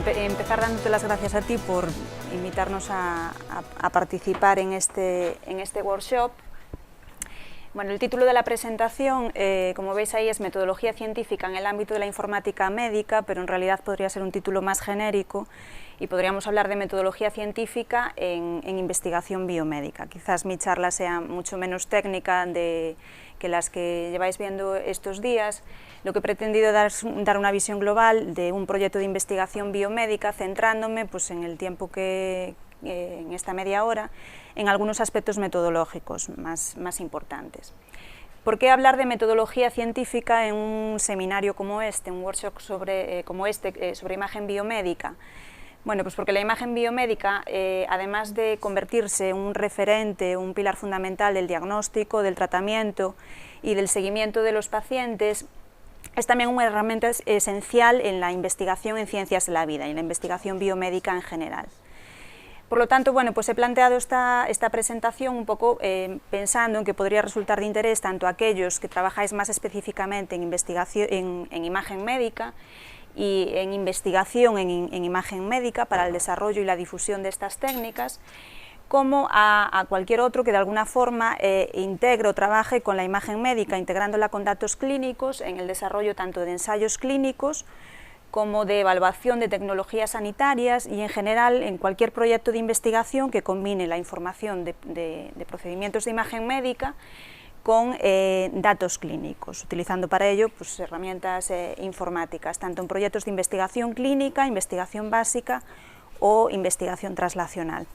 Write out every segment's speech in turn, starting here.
empezar dándote las gracias a ti por invitarnos a participar en este workshop. Bueno, el título de la presentación, como veis ahí, es Metodología científica en el ámbito de la informática médica, pero en realidad podría ser un título más genérico y podríamos hablar de metodología científica en investigación biomédica. Quizás mi charla sea mucho menos técnica que las que lleváis viendo estos días. Lo que he pretendido es dar una visión global de un proyecto de investigación biomédica, centrándome pues, en el tiempo en esta media hora, en algunos aspectos metodológicos más importantes. ¿Por qué hablar de metodología científica en un seminario como este, un workshop sobre imagen biomédica? Bueno, pues porque la imagen biomédica, además de convertirse en un referente, un pilar fundamental del diagnóstico, del tratamiento y del seguimiento de los pacientes, es también una herramienta esencial en la investigación en ciencias de la vida y en la investigación biomédica en general. Por lo tanto, bueno, pues he planteado esta presentación un poco pensando en que podría resultar de interés tanto a aquellos que trabajáis más específicamente en investigación en imagen médica y en investigación en imagen médica para el desarrollo y la difusión de estas técnicas, como a cualquier otro que de alguna forma integre o trabaje con la imagen médica, integrándola con datos clínicos en el desarrollo tanto de ensayos clínicos como de evaluación de tecnologías sanitarias y en general en cualquier proyecto de investigación que combine la información de procedimientos de imagen médica con datos clínicos, utilizando para ello pues, herramientas informáticas, tanto en proyectos de investigación clínica, investigación básica o investigación translacional.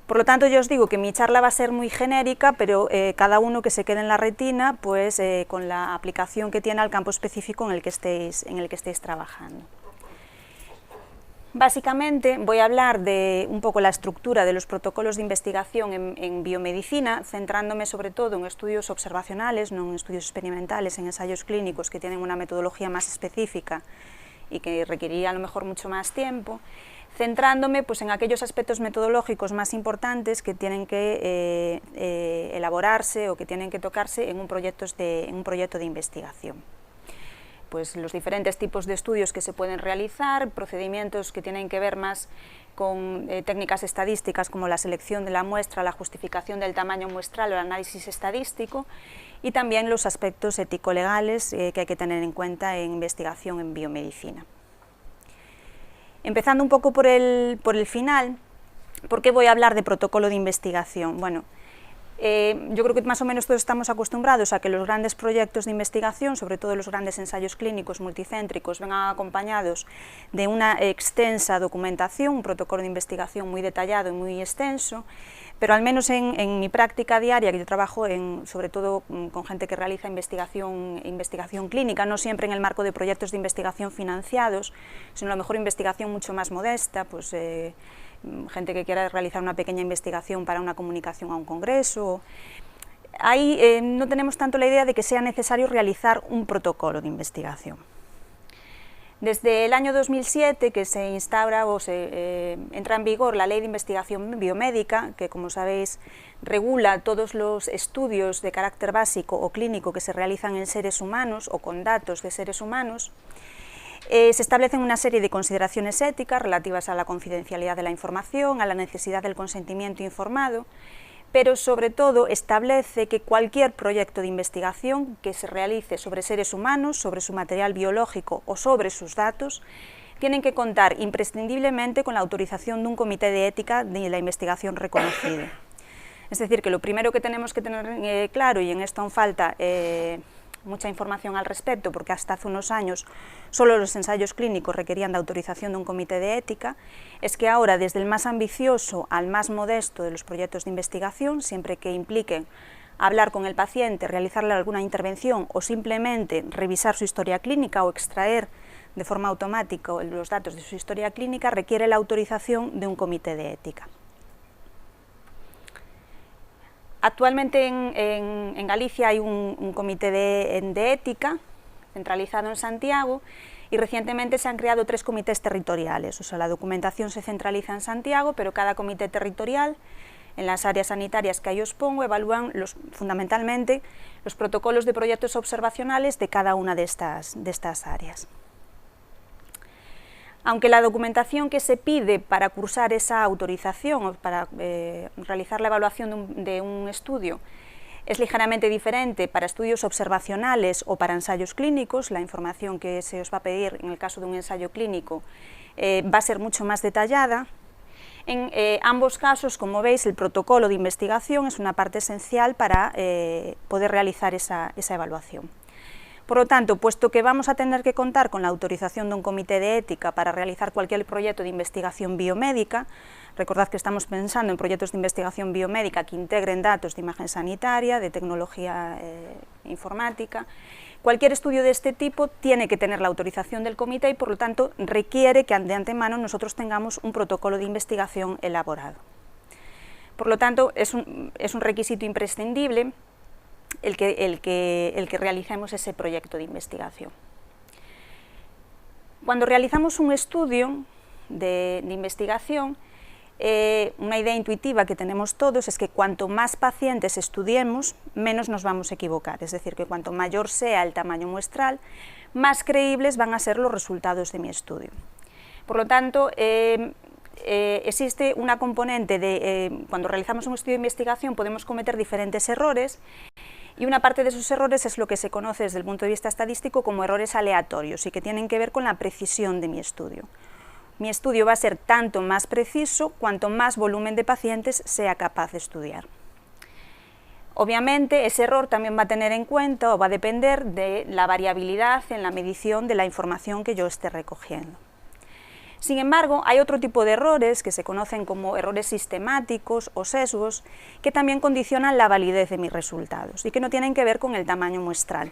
Por lo tanto, yo os digo que mi charla va a ser muy genérica, pero cada uno que se quede en la retina, pues con la aplicación que tiene al campo específico en el que estéis trabajando. Básicamente voy a hablar de un poco la estructura de los protocolos de investigación en biomedicina, centrándome sobre todo en estudios observacionales, no en estudios experimentales, en ensayos clínicos que tienen una metodología más específica y que requeriría a lo mejor mucho más tiempo, centrándome pues, en aquellos aspectos metodológicos más importantes que tienen que elaborarse o que tienen que tocarse en un proyecto de investigación. Pues los diferentes tipos de estudios que se pueden realizar, procedimientos que tienen que ver más con técnicas estadísticas como la selección de la muestra, la justificación del tamaño muestral o el análisis estadístico, y también los aspectos ético-legales que hay que tener en cuenta en investigación en biomedicina. Empezando un poco por el final, ¿por qué voy a hablar de protocolo de investigación? Bueno, yo creo que más o menos todos estamos acostumbrados a que los grandes proyectos de investigación, sobre todo los grandes ensayos clínicos multicéntricos, vengan acompañados de una extensa documentación, un protocolo de investigación muy detallado y muy extenso, pero al menos en mi práctica diaria, que yo trabajo sobre todo con gente que realiza investigación clínica, no siempre en el marco de proyectos de investigación financiados, sino a lo mejor investigación mucho más modesta, pues gente que quiera realizar una pequeña investigación para una comunicación a un congreso. Ahí no tenemos tanto la idea de que sea necesario realizar un protocolo de investigación. Desde el año 2007, que se instaura o entra en vigor la Ley de Investigación Biomédica, que como sabéis regula todos los estudios de carácter básico o clínico que se realizan en seres humanos o con datos de seres humanos, se establecen una serie de consideraciones éticas relativas a la confidencialidad de la información, a la necesidad del consentimiento informado, pero sobre todo establece que cualquier proyecto de investigación que se realice sobre seres humanos, sobre su material biológico o sobre sus datos, tienen que contar imprescindiblemente con la autorización de un comité de ética de la investigación reconocido. Es decir, que lo primero que tenemos que tener claro, y en esto aún falta mucha información al respecto, porque hasta hace unos años solo los ensayos clínicos requerían de autorización de un comité de ética, es que ahora desde el más ambicioso al más modesto de los proyectos de investigación, siempre que impliquen hablar con el paciente, realizarle alguna intervención o simplemente revisar su historia clínica o extraer de forma automática los datos de su historia clínica, requiere la autorización de un comité de ética. Actualmente en Galicia hay un comité de ética centralizado en Santiago y recientemente se han creado 3 comités territoriales, o sea, la documentación se centraliza en Santiago, pero cada comité territorial, en las áreas sanitarias que ahí os pongo, evalúan fundamentalmente los protocolos de proyectos observacionales de cada una de estas áreas. Aunque la documentación que se pide para cursar esa autorización o para realizar la evaluación de un estudio es ligeramente diferente para estudios observacionales o para ensayos clínicos, la información que se os va a pedir en el caso de un ensayo clínico va a ser mucho más detallada. En ambos casos, como veis, el protocolo de investigación es una parte esencial para poder realizar esa evaluación. Por lo tanto, puesto que vamos a tener que contar con la autorización de un comité de ética para realizar cualquier proyecto de investigación biomédica, recordad que estamos pensando en proyectos de investigación biomédica que integren datos de imagen sanitaria, de tecnología informática, cualquier estudio de este tipo tiene que tener la autorización del comité y, por lo tanto, requiere que de antemano nosotros tengamos un protocolo de investigación elaborado. Por lo tanto, es un requisito imprescindible el que realicemos ese proyecto de investigación. Cuando realizamos un estudio de investigación, una idea intuitiva que tenemos todos es que cuanto más pacientes estudiemos, menos nos vamos a equivocar, es decir, que cuanto mayor sea el tamaño muestral, más creíbles van a ser los resultados de mi estudio. Por lo tanto, existe una componente de, cuando realizamos un estudio de investigación podemos cometer diferentes errores, y una parte de esos errores es lo que se conoce desde el punto de vista estadístico como errores aleatorios y que tienen que ver con la precisión de mi estudio. Mi estudio va a ser tanto más preciso cuanto más volumen de pacientes sea capaz de estudiar. Obviamente, ese error también va a tener en cuenta o va a depender de la variabilidad en la medición de la información que yo esté recogiendo. Sin embargo, hay otro tipo de errores que se conocen como errores sistemáticos o sesgos que también condicionan la validez de mis resultados y que no tienen que ver con el tamaño muestral.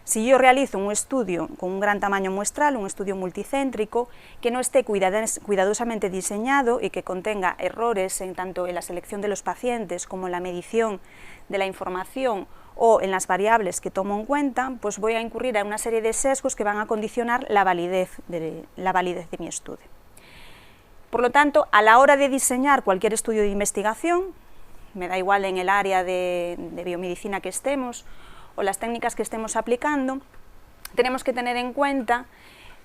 Si yo realizo un estudio con un gran tamaño muestral, un estudio multicéntrico, que no esté cuidadosamente diseñado y que contenga errores tanto en la selección de los pacientes como en la medición de la información o en las variables que tomo en cuenta, pues voy a incurrir en una serie de sesgos que van a condicionar la validez de mi estudio. Por lo tanto, a la hora de diseñar cualquier estudio de investigación, me da igual en el área de biomedicina que estemos o las técnicas que estemos aplicando, tenemos que tener en cuenta,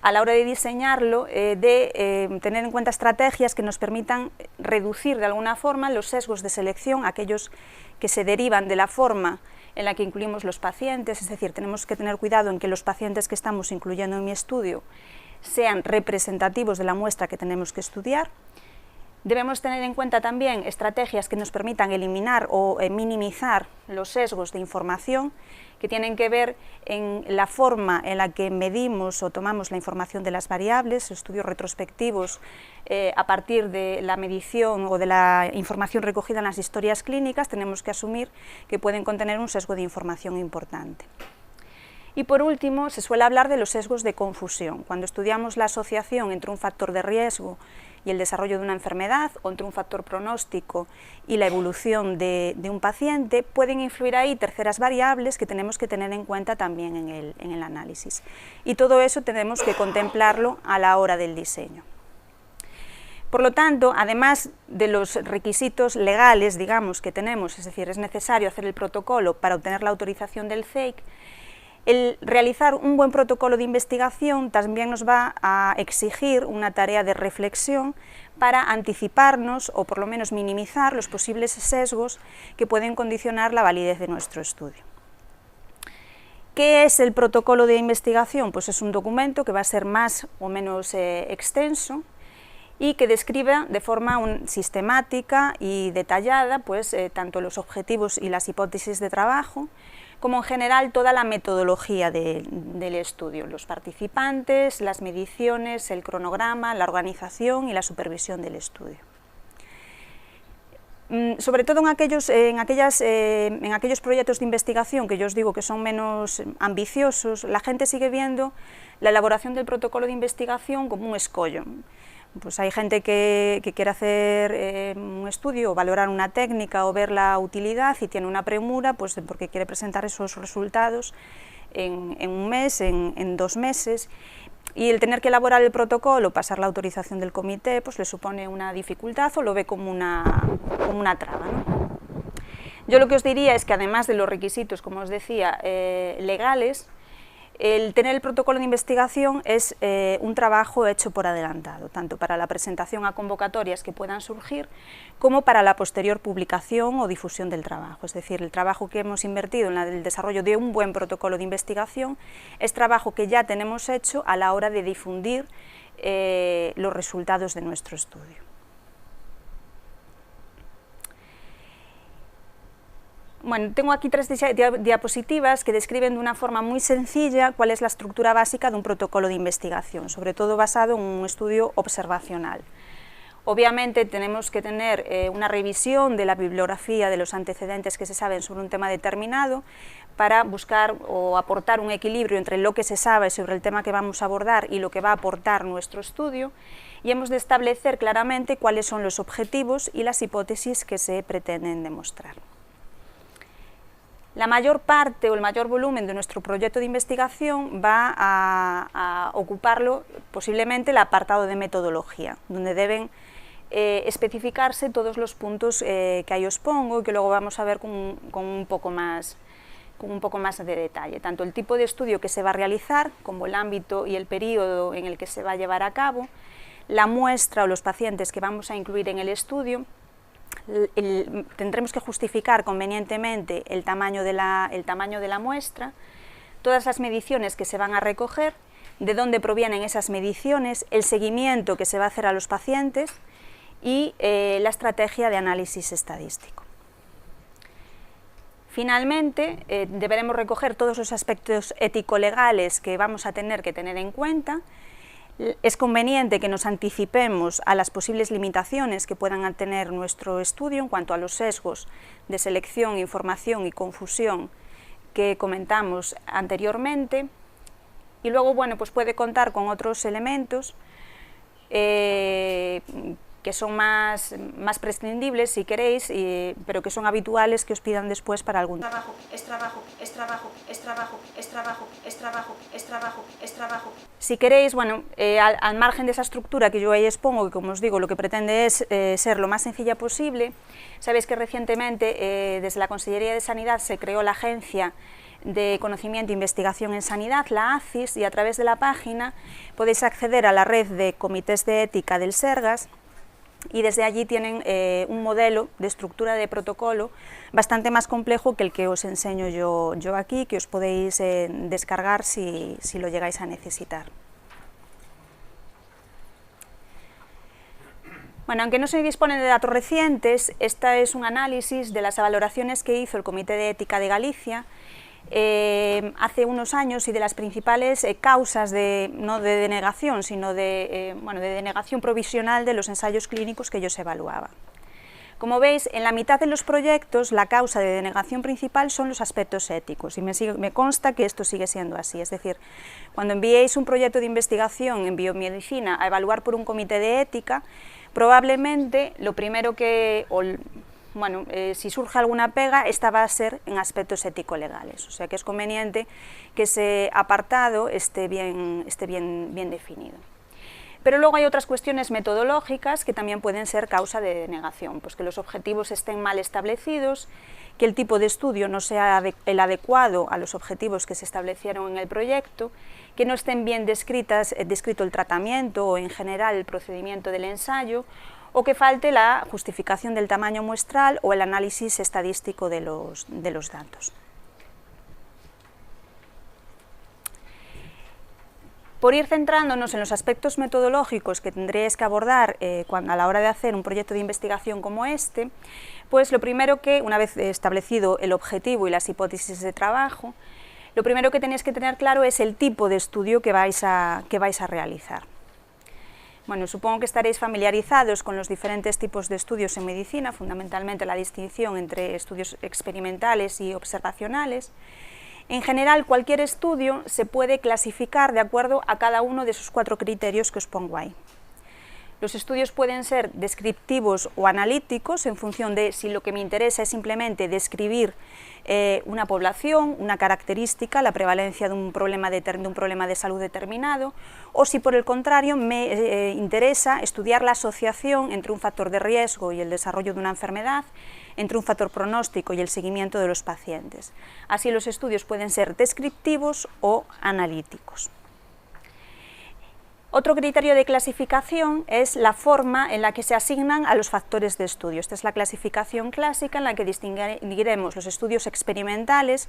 a la hora de diseñarlo, tener en cuenta estrategias que nos permitan reducir de alguna forma los sesgos de selección, aquellos que se derivan de la forma en la que incluimos los pacientes, es decir, tenemos que tener cuidado en que los pacientes que estamos incluyendo en mi estudio sean representativos de la muestra que tenemos que estudiar. Debemos tener en cuenta también estrategias que nos permitan eliminar o minimizar los sesgos de información que tienen que ver en la forma en la que medimos o tomamos la información de las variables, estudios retrospectivos a partir de la medición o de la información recogida en las historias clínicas, tenemos que asumir que pueden contener un sesgo de información importante. Y por último, se suele hablar de los sesgos de confusión. Cuando estudiamos la asociación entre un factor de riesgo y el desarrollo de una enfermedad, o entre un factor pronóstico y la evolución de un paciente, pueden influir ahí terceras variables que tenemos que tener en cuenta también en el análisis. Y todo eso tenemos que contemplarlo a la hora del diseño. Por lo tanto, además de los requisitos legales, digamos, que tenemos, es decir, es necesario hacer el protocolo para obtener la autorización del CEIC, el realizar un buen protocolo de investigación también nos va a exigir una tarea de reflexión para anticiparnos o por lo menos minimizar los posibles sesgos que pueden condicionar la validez de nuestro estudio. ¿Qué es el protocolo de investigación? Pues es un documento que va a ser más o menos extenso y que describe de forma sistemática y detallada pues, tanto los objetivos y las hipótesis de trabajo, como en general toda la metodología del estudio, los participantes, las mediciones, el cronograma, la organización y la supervisión del estudio. Sobre todo en aquellos proyectos de investigación que yo os digo que son menos ambiciosos, la gente sigue viendo la elaboración del protocolo de investigación como un escollo. Pues hay gente que quiere hacer un estudio o valorar una técnica o ver la utilidad y tiene una premura pues, porque quiere presentar esos resultados en un mes, en 2 meses, y el tener que elaborar el protocolo, pasar la autorización del comité, pues le supone una dificultad o lo ve como una traba, ¿no? Yo lo que os diría es que además de los requisitos, como os decía, legales, El tener el protocolo de investigación es un trabajo hecho por adelantado, tanto para la presentación a convocatorias que puedan surgir, como para la posterior publicación o difusión del trabajo. Es decir, el trabajo que hemos invertido en el desarrollo de un buen protocolo de investigación es trabajo que ya tenemos hecho a la hora de difundir los resultados de nuestro estudio. Bueno, tengo aquí 3 diapositivas que describen de una forma muy sencilla cuál es la estructura básica de un protocolo de investigación, sobre todo basado en un estudio observacional. Obviamente tenemos que tener una revisión de la bibliografía, de los antecedentes que se saben sobre un tema determinado, para buscar o aportar un equilibrio entre lo que se sabe sobre el tema que vamos a abordar y lo que va a aportar nuestro estudio, y hemos de establecer claramente cuáles son los objetivos y las hipótesis que se pretenden demostrar. La mayor parte o el mayor volumen de nuestro proyecto de investigación va a ocuparlo posiblemente el apartado de metodología, donde deben especificarse todos los puntos que ahí os pongo y que luego vamos a ver con un poco más de detalle, tanto el tipo de estudio que se va a realizar, como el ámbito y el periodo en el que se va a llevar a cabo, la muestra o los pacientes que vamos a incluir en el estudio. Tendremos que justificar convenientemente el tamaño de la muestra, todas las mediciones que se van a recoger, de dónde provienen esas mediciones, el seguimiento que se va a hacer a los pacientes y la estrategia de análisis estadístico. Finalmente, deberemos recoger todos los aspectos ético-legales que vamos a tener que tener en cuenta. Es conveniente que nos anticipemos a las posibles limitaciones que puedan tener nuestro estudio en cuanto a los sesgos de selección, información y confusión que comentamos anteriormente, y luego, bueno, pues puede contar con otros elementos que son más prescindibles, si queréis, pero que son habituales, que os pidan después para algún trabajo. Si queréis, bueno, al margen de esa estructura que yo ahí expongo, que como os digo, lo que pretende es ser lo más sencilla posible, sabéis que recientemente desde la Consellería de Sanidad se creó la Agencia de Conocimiento e Investigación en Sanidad, la ACIS, y a través de la página podéis acceder a la red de comités de ética del Sergas, y desde allí tienen un modelo de estructura de protocolo bastante más complejo que el que os enseño yo aquí, que os podéis descargar si lo llegáis a necesitar. Bueno, aunque no se dispone de datos recientes, esta es un análisis de las valoraciones que hizo el Comité de Ética de Galicia hace unos años, y de las principales causas no de denegación, sino de denegación provisional de los ensayos clínicos que ellos evaluaban. Como veis, en la mitad de los proyectos la causa de denegación principal son los aspectos éticos, y me consta que esto sigue siendo así. Es decir, cuando enviéis un proyecto de investigación en biomedicina a evaluar por un comité de ética, probablemente lo primero que... si surge alguna pega, esta va a ser en aspectos ético-legales, o sea que es conveniente que ese apartado esté bien definido. Pero luego hay otras cuestiones metodológicas que también pueden ser causa de denegación, pues que los objetivos estén mal establecidos, que el tipo de estudio no sea el adecuado a los objetivos que se establecieron en el proyecto, que no estén bien descrito el tratamiento o en general el procedimiento del ensayo, o que falte la justificación del tamaño muestral o el análisis estadístico de los datos. Por ir centrándonos en los aspectos metodológicos que tendréis que abordar a la hora de hacer un proyecto de investigación como este, pues lo primero que, una vez establecido el objetivo y las hipótesis de trabajo, lo primero que tenéis que tener claro es el tipo de estudio que vais a realizar. Bueno, supongo que estaréis familiarizados con los diferentes tipos de estudios en medicina, fundamentalmente la distinción entre estudios experimentales y observacionales. En general, cualquier estudio se puede clasificar de acuerdo a cada uno de esos 4 criterios que os pongo ahí. Los estudios pueden ser descriptivos o analíticos, en función de si lo que me interesa es simplemente describir una población, una característica, la prevalencia de un problema de salud determinado, o si por el contrario me interesa estudiar la asociación entre un factor de riesgo y el desarrollo de una enfermedad, entre un factor pronóstico y el seguimiento de los pacientes. Así, los estudios pueden ser descriptivos o analíticos. Otro criterio de clasificación es la forma en la que se asignan a los factores de estudio. Esta es la clasificación clásica en la que distinguiremos los estudios experimentales,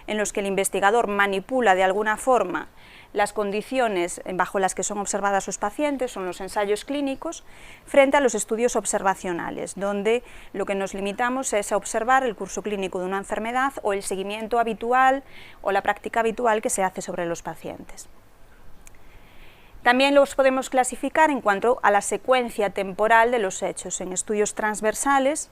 en los que el investigador manipula de alguna forma las condiciones bajo las que son observadas los pacientes, son los ensayos clínicos, frente a los estudios observacionales, donde lo que nos limitamos es a observar el curso clínico de una enfermedad o el seguimiento habitual o la práctica habitual que se hace sobre los pacientes. También los podemos clasificar en cuanto a la secuencia temporal de los hechos. En estudios transversales,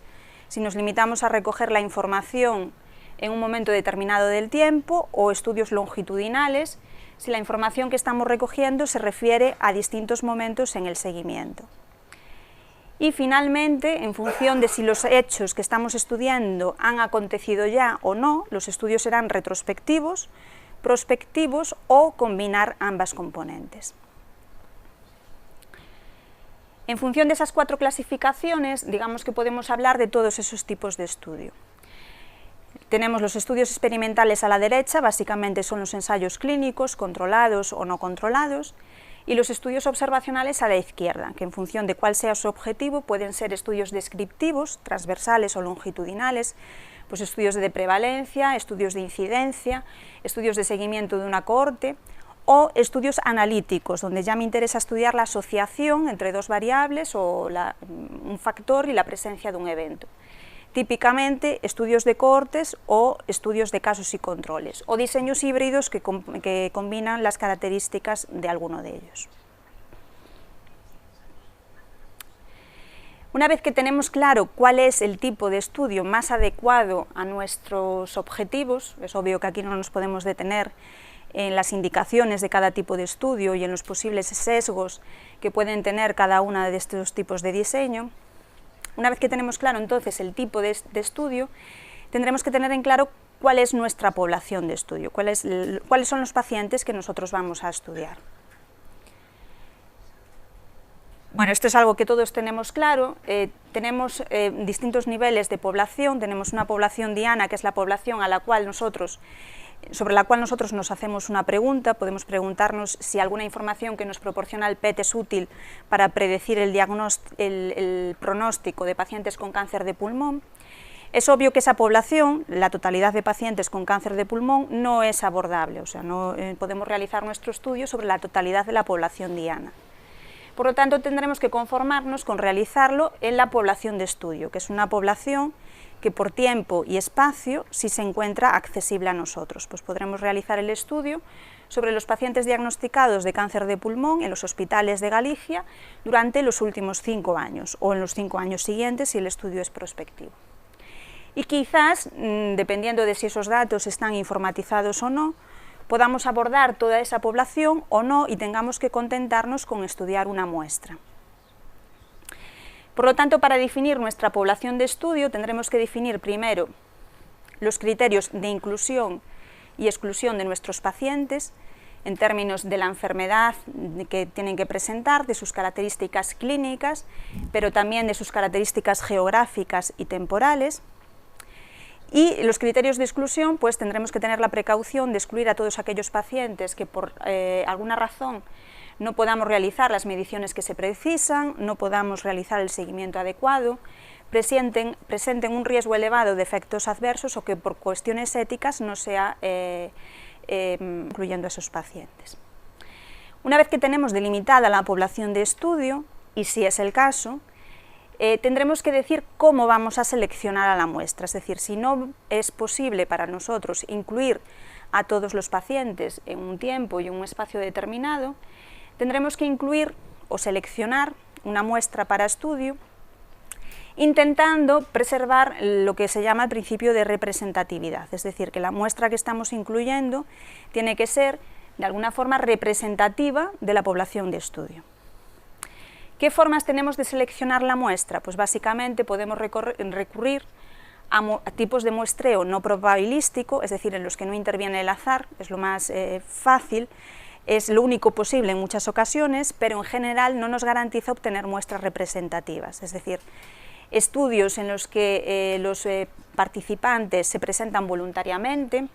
si nos limitamos a recoger la información en un momento determinado del tiempo, o estudios longitudinales, si la información que estamos recogiendo se refiere a distintos momentos en el seguimiento. Y finalmente, en función de si los hechos que estamos estudiando han acontecido ya o no, los estudios serán retrospectivos, prospectivos o combinar ambas componentes. En función de esas 4 clasificaciones, digamos que podemos hablar de todos esos tipos de estudio. Tenemos los estudios experimentales a la derecha, básicamente son los ensayos clínicos, controlados o no controlados, y los estudios observacionales a la izquierda, que en función de cuál sea su objetivo pueden ser estudios descriptivos, transversales o longitudinales, pues estudios de prevalencia, estudios de incidencia, estudios de seguimiento de una cohorte, o estudios analíticos, donde ya me interesa estudiar la asociación entre 2 variables o un factor y la presencia de un evento. Típicamente estudios de cohortes o estudios de casos y controles, o diseños híbridos que combinan las características de alguno de ellos. Una vez que tenemos claro cuál es el tipo de estudio más adecuado a nuestros objetivos, es obvio que aquí no nos podemos detener en las indicaciones de cada tipo de estudio y en los posibles sesgos que pueden tener cada uno de estos tipos de diseño. Una vez que tenemos claro entonces el tipo de estudio, tendremos que tener en claro cuál es nuestra población de estudio, cuáles son los pacientes que nosotros vamos a estudiar. Bueno, esto es algo que todos tenemos claro. Tenemos distintos niveles de población. Tenemos una población diana, que es la población sobre la cual nosotros nos hacemos una pregunta. Podemos preguntarnos si alguna información que nos proporciona el PET es útil para predecir el pronóstico de pacientes con cáncer de pulmón. Es obvio que esa población, la totalidad de pacientes con cáncer de pulmón, no es abordable, o sea, no podemos realizar nuestro estudio sobre la totalidad de la población diana. Por lo tanto, tendremos que conformarnos con realizarlo en la población de estudio, que es una población que por tiempo y espacio sí se encuentra accesible a nosotros. Pues podremos realizar el estudio sobre los pacientes diagnosticados de cáncer de pulmón en los hospitales de Galicia durante los últimos 5 años o en los 5 años siguientes si el estudio es prospectivo. Y quizás, dependiendo de si esos datos están informatizados o no, podamos abordar toda esa población o no y tengamos que contentarnos con estudiar una muestra. Por lo tanto, para definir nuestra población de estudio tendremos que definir primero los criterios de inclusión y exclusión de nuestros pacientes en términos de la enfermedad que tienen que presentar, de sus características clínicas, pero también de sus características geográficas y temporales. Y los criterios de exclusión, pues tendremos que tener la precaución de excluir a todos aquellos pacientes que por alguna razón no podamos realizar las mediciones que se precisan, no podamos realizar el seguimiento adecuado, presenten un riesgo elevado de efectos adversos o que por cuestiones éticas no sea incluyendo a esos pacientes. Una vez que tenemos delimitada la población de estudio, y si es el caso, tendremos que decir cómo vamos a seleccionar a la muestra, es decir, si no es posible para nosotros incluir a todos los pacientes en un tiempo y en un espacio determinado, tendremos que incluir o seleccionar una muestra para estudio, intentando preservar lo que se llama el principio de representatividad, es decir, que la muestra que estamos incluyendo tiene que ser de alguna forma representativa de la población de estudio. ¿Qué formas tenemos de seleccionar la muestra? Pues básicamente podemos recurrir a tipos de muestreo no probabilístico, es decir, en los que no interviene el azar, es lo más fácil, es lo único posible en muchas ocasiones, pero en general no nos garantiza obtener muestras representativas, es decir, estudios en los que los participantes se presentan voluntariamente,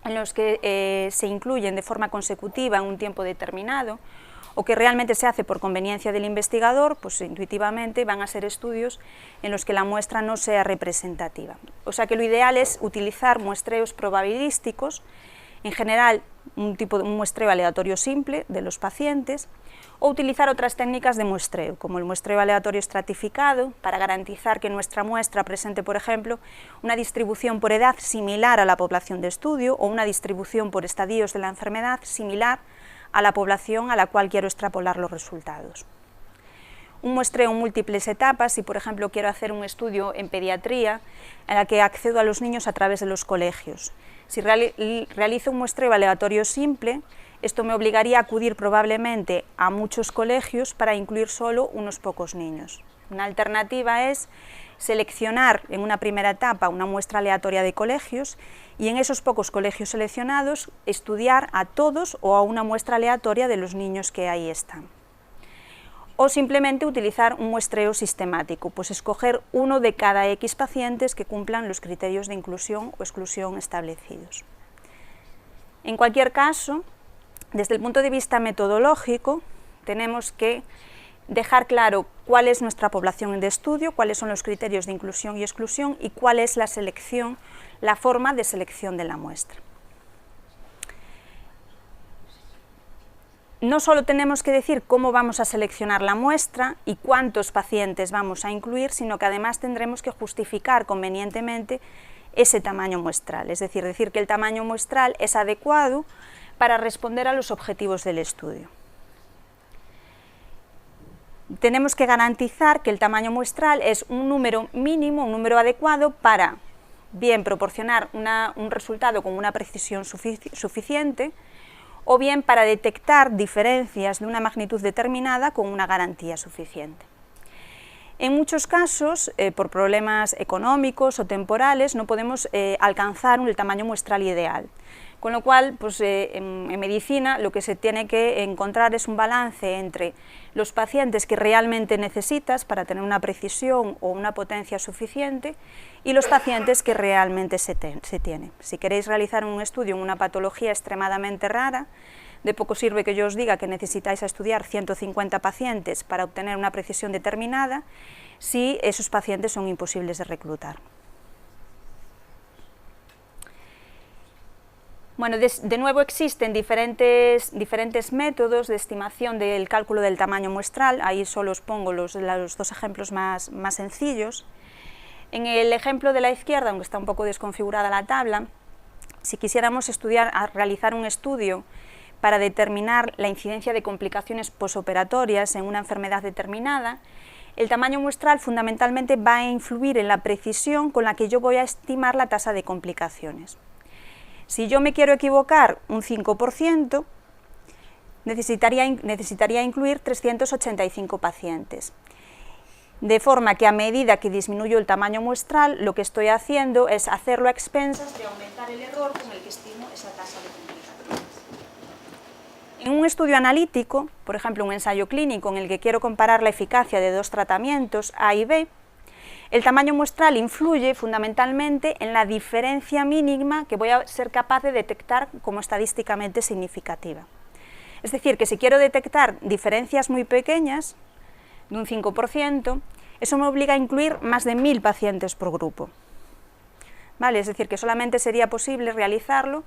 en los que se incluyen de forma consecutiva en un tiempo determinado, o que realmente se hace por conveniencia del investigador, pues intuitivamente van a ser estudios en los que la muestra no sea representativa. O sea que lo ideal es utilizar muestreos probabilísticos, en general un muestreo aleatorio simple de los pacientes, o utilizar otras técnicas de muestreo, como el muestreo aleatorio estratificado, para garantizar que nuestra muestra presente, por ejemplo, una distribución por edad similar a la población de estudio, o una distribución por estadios de la enfermedad similar a la población a la cual quiero extrapolar los resultados. Un muestreo en múltiples etapas, si por ejemplo quiero hacer un estudio en pediatría, en la que accedo a los niños a través de los colegios. Si realizo un muestreo aleatorio simple, esto me obligaría a acudir probablemente a muchos colegios para incluir solo unos pocos niños. Una alternativa es seleccionar en una primera etapa una muestra aleatoria de colegios y en esos pocos colegios seleccionados estudiar a todos o a una muestra aleatoria de los niños que ahí están. O simplemente utilizar un muestreo sistemático, pues escoger uno de cada X pacientes que cumplan los criterios de inclusión o exclusión establecidos. En cualquier caso, desde el punto de vista metodológico, tenemos que dejar claro cuál es nuestra población de estudio, cuáles son los criterios de inclusión y exclusión y cuál es la selección, la forma de selección de la muestra. No solo tenemos que decir cómo vamos a seleccionar la muestra y cuántos pacientes vamos a incluir, sino que además tendremos que justificar convenientemente ese tamaño muestral, es decir que el tamaño muestral es adecuado para responder a los objetivos del estudio. Tenemos que garantizar que el tamaño muestral es un número mínimo, un número adecuado para bien proporcionar un resultado con una precisión suficiente o bien para detectar diferencias de una magnitud determinada con una garantía suficiente. En muchos casos, por problemas económicos o temporales, no podemos alcanzar el tamaño muestral ideal. Con lo cual, pues, en medicina lo que se tiene que encontrar es un balance entre los pacientes que realmente necesitas para tener una precisión o una potencia suficiente y los pacientes que realmente se tiene. Si queréis realizar un estudio en una patología extremadamente rara, de poco sirve que yo os diga que necesitáis estudiar 150 pacientes para obtener una precisión determinada si esos pacientes son imposibles de reclutar. Bueno, de nuevo existen diferentes métodos de estimación del cálculo del tamaño muestral, ahí solo os pongo los dos ejemplos más sencillos. En el ejemplo de la izquierda, aunque está un poco desconfigurada la tabla, si quisiéramos realizar un estudio para determinar la incidencia de complicaciones posoperatorias en una enfermedad determinada, el tamaño muestral fundamentalmente va a influir en la precisión con la que yo voy a estimar la tasa de complicaciones. Si yo me quiero equivocar un 5%, necesitaría incluir 385 pacientes. De forma que a medida que disminuyo el tamaño muestral, lo que estoy haciendo es hacerlo a expensas de aumentar el error con el que estimo esa tasa de complicaciones. En un estudio analítico, por ejemplo un ensayo clínico en el que quiero comparar la eficacia de dos tratamientos A y B, el tamaño muestral influye fundamentalmente en la diferencia mínima que voy a ser capaz de detectar como estadísticamente significativa. Es decir, que si quiero detectar diferencias muy pequeñas, de un 5%, eso me obliga a incluir más de 1000 pacientes por grupo. ¿Vale? Es decir, que solamente sería posible realizarlo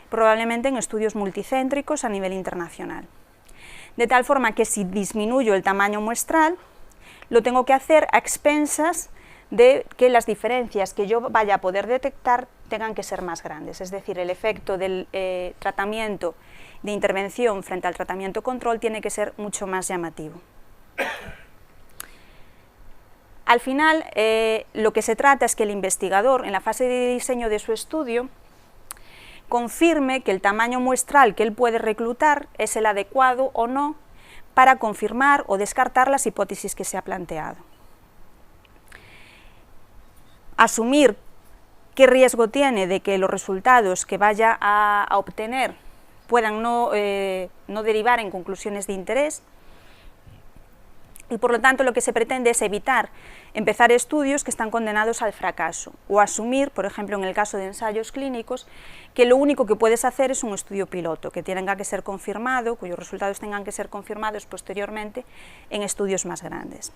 probablemente en estudios multicéntricos a nivel internacional. De tal forma que si disminuyo el tamaño muestral, lo tengo que hacer a expensas de que las diferencias que yo vaya a poder detectar tengan que ser más grandes, es decir, el efecto del tratamiento de intervención frente al tratamiento control tiene que ser mucho más llamativo. Al final, lo que se trata es que el investigador, en la fase de diseño de su estudio, confirme que el tamaño muestral que él puede reclutar es el adecuado o no para confirmar o descartar las hipótesis que se ha planteado. Asumir qué riesgo tiene de que los resultados que vaya a obtener puedan no derivar en conclusiones de interés, y por lo tanto lo que se pretende es evitar empezar estudios que están condenados al fracaso o asumir, por ejemplo en el caso de ensayos clínicos, que lo único que puedes hacer es un estudio piloto, que tenga que ser confirmado, cuyos resultados tengan que ser confirmados posteriormente en estudios más grandes.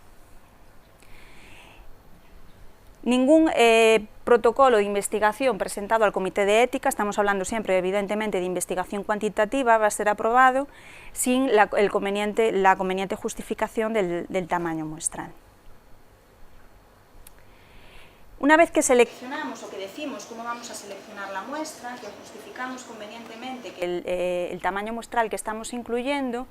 Ningún protocolo de investigación presentado al Comité de Ética, estamos hablando siempre evidentemente de investigación cuantitativa, va a ser aprobado sin la conveniente justificación del tamaño muestral. Una vez que seleccionamos o que decimos cómo vamos a seleccionar la muestra, que justificamos convenientemente el tamaño muestral que estamos incluyendo,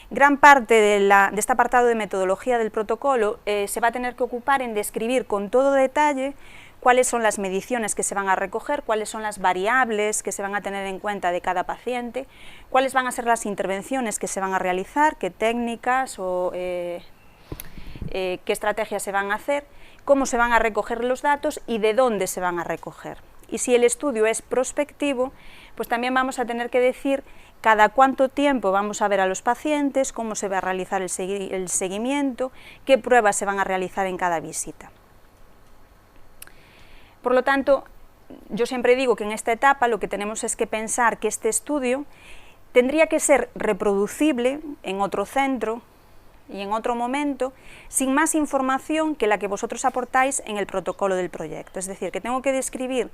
gran parte de este apartado de metodología del protocolo se va a tener que ocupar en describir con todo detalle cuáles son las mediciones que se van a recoger, cuáles son las variables que se van a tener en cuenta de cada paciente, cuáles van a ser las intervenciones que se van a realizar, qué técnicas o qué estrategias se van a hacer, cómo se van a recoger los datos y de dónde se van a recoger. Y si el estudio es prospectivo, pues también vamos a tener que decir cada cuánto tiempo vamos a ver a los pacientes, cómo se va a realizar el seguimiento, qué pruebas se van a realizar en cada visita. Por lo tanto, yo siempre digo que en esta etapa lo que tenemos es que pensar que este estudio tendría que ser reproducible en otro centro y en otro momento, sin más información que la que vosotros aportáis en el protocolo del proyecto. Es decir, que tengo que describir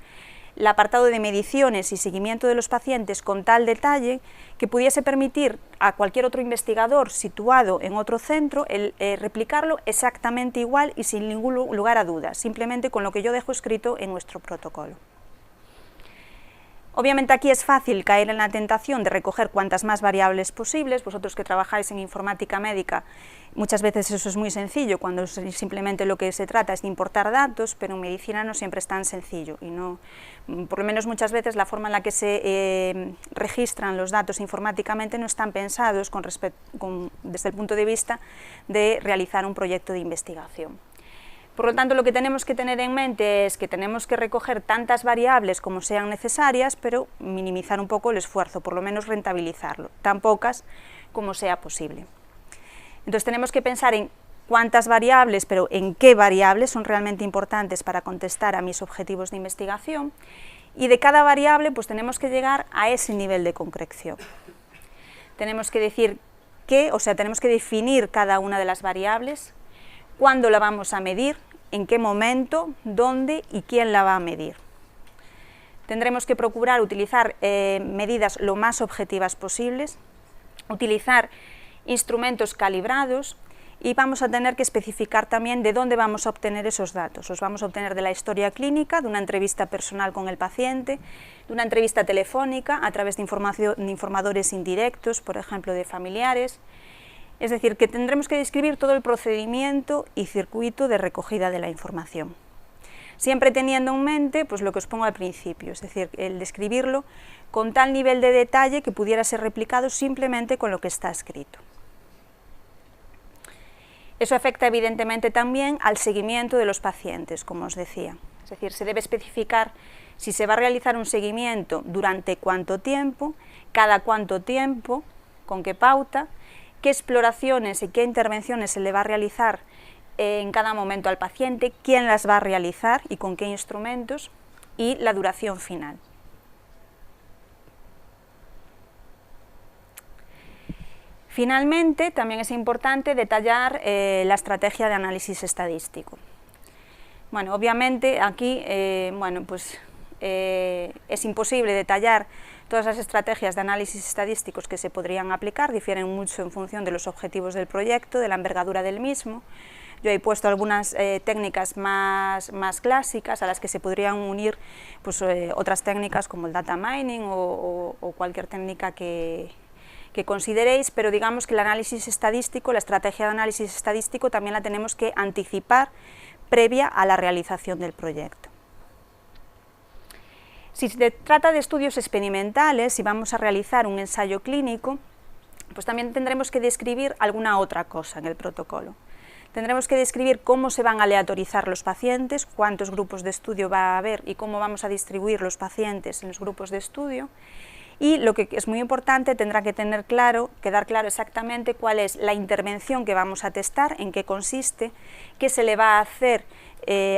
el apartado de mediciones y seguimiento de los pacientes con tal detalle que pudiese permitir a cualquier otro investigador situado en otro centro replicarlo exactamente igual y sin ningún lugar a dudas, simplemente con lo que yo dejo escrito en nuestro protocolo. Obviamente aquí es fácil caer en la tentación de recoger cuantas más variables posibles. Vosotros que trabajáis en informática médica, muchas veces eso es muy sencillo, cuando simplemente lo que se trata es de importar datos, pero en medicina no siempre es tan sencillo, y no, por lo menos muchas veces la forma en la que se registran los datos informáticamente no están pensados desde el punto de vista de realizar un proyecto de investigación. Por lo tanto, lo que tenemos que tener en mente es que tenemos que recoger tantas variables como sean necesarias, pero minimizar un poco el esfuerzo, por lo menos rentabilizarlo, tan pocas como sea posible. Entonces tenemos que pensar en cuántas variables, pero en qué variables son realmente importantes para contestar a mis objetivos de investigación, y de cada variable pues tenemos que llegar a ese nivel de concreción. Tenemos que decir tenemos que definir cada una de las variables, cuándo la vamos a medir, en qué momento, dónde y quién la va a medir. Tendremos que procurar utilizar medidas lo más objetivas posibles, utilizar instrumentos calibrados, y vamos a tener que especificar también de dónde vamos a obtener esos datos. Los vamos a obtener de la historia clínica, de una entrevista personal con el paciente, de una entrevista telefónica a través de informadores indirectos, por ejemplo de familiares. Es decir, que tendremos que describir todo el procedimiento y circuito de recogida de la información. Siempre teniendo en mente pues, lo que os pongo al principio, es decir, el describirlo con tal nivel de detalle que pudiera ser replicado simplemente con lo que está escrito. Eso afecta evidentemente también al seguimiento de los pacientes, como os decía. Es decir, se debe especificar si se va a realizar un seguimiento, durante cuánto tiempo, cada cuánto tiempo, con qué pauta, qué exploraciones y qué intervenciones se le va a realizar en cada momento al paciente, quién las va a realizar y con qué instrumentos, y la duración final. Finalmente, también es importante detallar la estrategia de análisis estadístico. Bueno, obviamente aquí es imposible detallar todas las estrategias de análisis estadísticos que se podrían aplicar, difieren mucho en función de los objetivos del proyecto, de la envergadura del mismo. Yo he puesto algunas técnicas más clásicas a las que se podrían unir pues, otras técnicas como el data mining o cualquier técnica que consideréis, pero digamos que el análisis estadístico, la estrategia de análisis estadístico también la tenemos que anticipar previa a la realización del proyecto. Si se trata de estudios experimentales y vamos a realizar un ensayo clínico, pues también tendremos que describir alguna otra cosa en el protocolo. Tendremos que describir cómo se van a aleatorizar los pacientes, cuántos grupos de estudio va a haber y cómo vamos a distribuir los pacientes en los grupos de estudio, Y lo que es muy importante, tendrá que quedar claro exactamente cuál es la intervención que vamos a testar, en qué consiste, qué se le va a hacer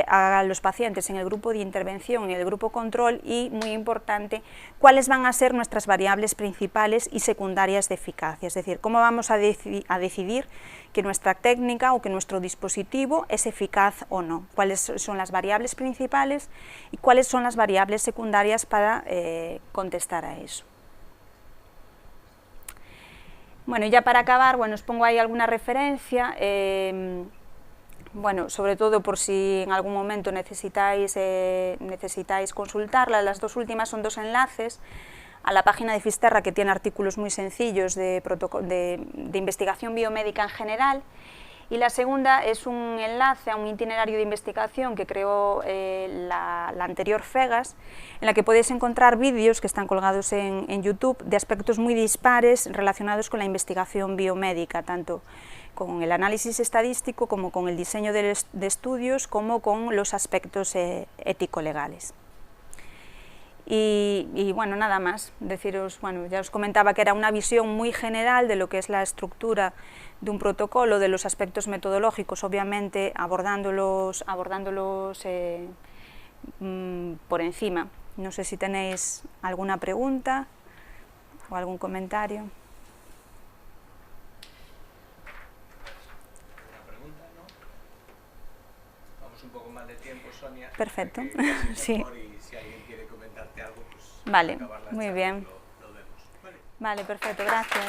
a los pacientes en el grupo de intervención y el grupo control y, muy importante, cuáles van a ser nuestras variables principales y secundarias de eficacia, es decir, cómo vamos a decidir que nuestra técnica o que nuestro dispositivo es eficaz o no, cuáles son las variables principales y cuáles son las variables secundarias para contestar a eso. Bueno, y ya para acabar, bueno, os pongo ahí alguna referencia, bueno, sobre todo por si en algún momento necesitáis consultarla. Las dos últimas son dos enlaces a la página de Fisterra, que tiene artículos muy sencillos de investigación biomédica en general, y la segunda es un enlace a un itinerario de investigación que creó la anterior FEGAS, en la que podéis encontrar vídeos que están colgados en YouTube de aspectos muy dispares relacionados con la investigación biomédica, tanto con el análisis estadístico como con el diseño de estudios, como con los aspectos ético-legales. Y bueno, nada más, deciros, bueno, ya os comentaba que era una visión muy general de lo que es la estructura de un protocolo, de los aspectos metodológicos, obviamente abordándolos por encima. No sé si tenéis alguna pregunta o algún comentario. Un poco más de tiempo, Sonia. Perfecto. Sí. Y si alguien quiere comentarte algo, pues vale, muy bien. Lo vemos. Vale, perfecto, gracias.